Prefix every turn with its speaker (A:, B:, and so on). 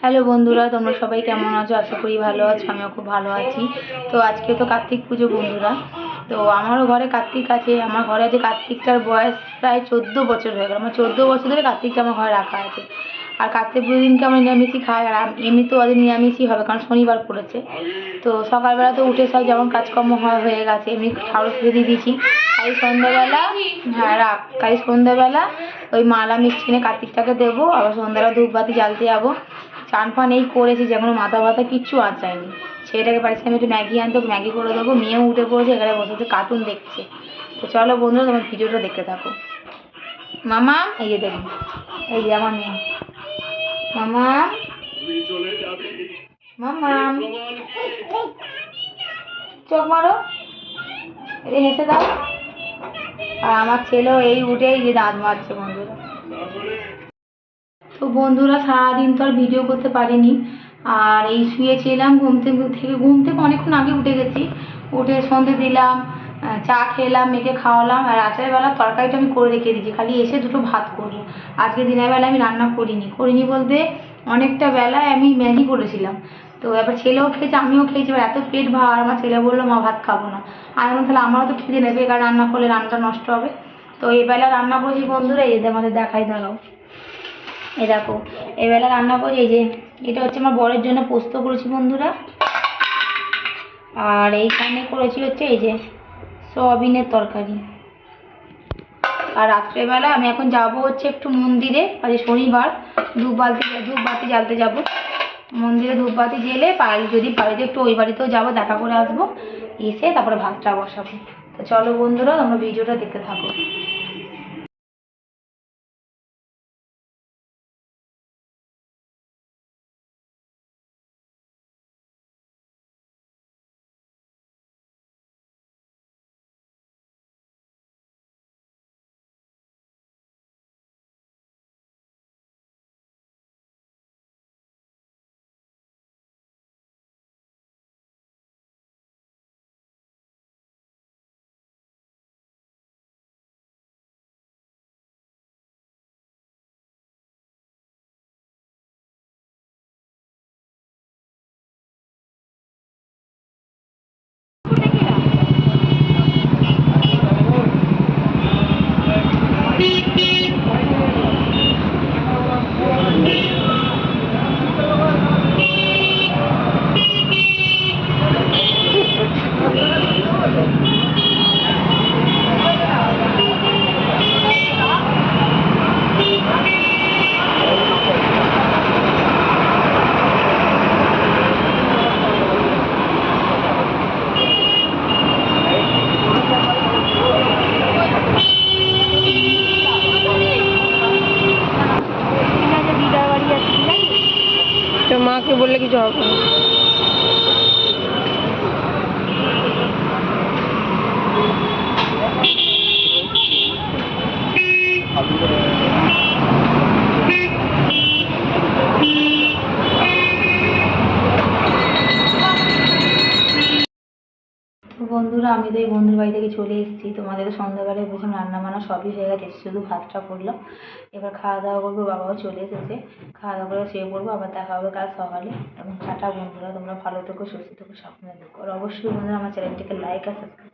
A: Hello বন্ধুরা, তোমরা সবাই কেমন আছো? আশা করি ভালো আছো। আমিও খুব ভালো আছি। তো আজকে তো কার্তিক পুজো বন্ধুরা। তো আমারও ঘরে কার্তিক আছে। আমার ঘরে আছে কার্তিকটার বয়স প্রায় 14 বছর হয়ে গেল। আমার 14 বছর ধরে কার্তিকটা আমার ঘরে রাখা আছে। আর কার্তিক পুজোর দিনকে আমরা নিরামিষই খাই। আর এমনিতেও আজ নিরামিষই হবে, কারণ শনিবার পড়েছে। তো সকালবেলা তো উঠে সব যেমন কাজকর্ম হয়ে গেছে, এমনি ঠাকুর পুজো দিয়ে দিয়েছি। কাল সন্ধ্যাবেলা, হ্যাঁ রাখ, কাল সন্ধ্যাবেলা ওই মালা মিষ্টি কিনে কার্তিকটাকে দেবো। আবার সন্ধ্যাবেলা ধূপবাতি জ্বালতে যাবো। চান ফান এই করেছি, যে কোনো মাথা ব্যথা কিচ্ছু আঁচায়নি। ছেলেটাকে পাঠিয়েছিলাম একটু ম্যাগি আনতে, ম্যাগি করে দেবো। মেয়েও উঠে পড়েছে, এখানে বসে কার্টুন দেখছে। তো চলো বন্ধুরা, তোমার ভিডিওটা দেখতে থাকো। মামা, এই যে দেখুন, এই যে আমার মেয়ে মামা। মামা চোখ মারো, এটা হেসে দাও। আর আমার ছেলেও এই উঠেই যে দাঁত মারছে বন্ধুরা। তো বন্ধুরা, সারাদিন তো আর ভিডিও করতে পারিনি। আর এই শুয়েছিলাম, ঘুম থেকে অনেকক্ষণ আগে উঠে গেছি। উঠে সন্ধে দিলাম, চা খেলাম, মেয়েকে খাওয়ালাম। আর রাতের বেলা তরকারিটা আমি করে রেখে দিয়েছি, খালি এসে দুটো ভাত করবো। আজকে দিনের বেলা আমি রান্না করিনি বলতে অনেকটা বেলায় আমি ম্যাগি করেছিলাম। তো এবার ছেলেও খেয়েছে, আমিও খেয়েছি। এবার এত পেট ভার, আমার ছেলে বললো মা ভাত খাবো না। আমি বললাম তাহলে আমারও তো খিদে নেবে, কারণ রান্না করলে রান্নাটা নষ্ট হবে। তো এই বেলা রান্না করছি বন্ধুরা, এই যে আমাদের দেখাই দাঁড়াও। এই দেখো, এবেলা রান্না করি। এই যে এটা হচ্ছে আমার বরের জন্য পোস্ত করেছি বন্ধুরা। আর এইখানে করেছি হচ্ছে এই যে সয়াবিনের তরকারি। আর রাত্রেবেলা আমি এখন যাব হচ্ছে একটু মন্দিরে, আজ শনিবার। ধূপবাতি জ্বালতে যাব মন্দিরে। ধূপবাতি জেলে যদি পারি একটু ওই বাড়িতেও যাবো, দেখা করে আসবো। এসে তারপরে ভাতটা বসাবো। তো চলো বন্ধুরা, তোমরা ভিডিওটা দেখতে থাকো।
B: তো মাকে বললে কিছু হবে না।
A: বন্ধুরা, আমি তো এই বন্ধুর বাড়ি থেকে চলে এসেছি। তোমাদের সন্ধ্যাবেলায় বলছিলাম রান্না বান্না সবই হয়ে গেছে, শুধু ভাতটা করলাম। এবার খাওয়া দাওয়া করবো, বাবাও চলে এসেছে। খাওয়া দাওয়া করে শুয়ে পড়বো, আবার দেখা হবে কাল সকালে। এবং টাটা বন্ধুরা, তোমরা ভালো থেকো, সুস্থ থেকো, সাবধানে থেকো। আর অবশ্যই বন্ধুরা আমার চ্যানেলটিকে লাইক আর সাবস্ক্রাইব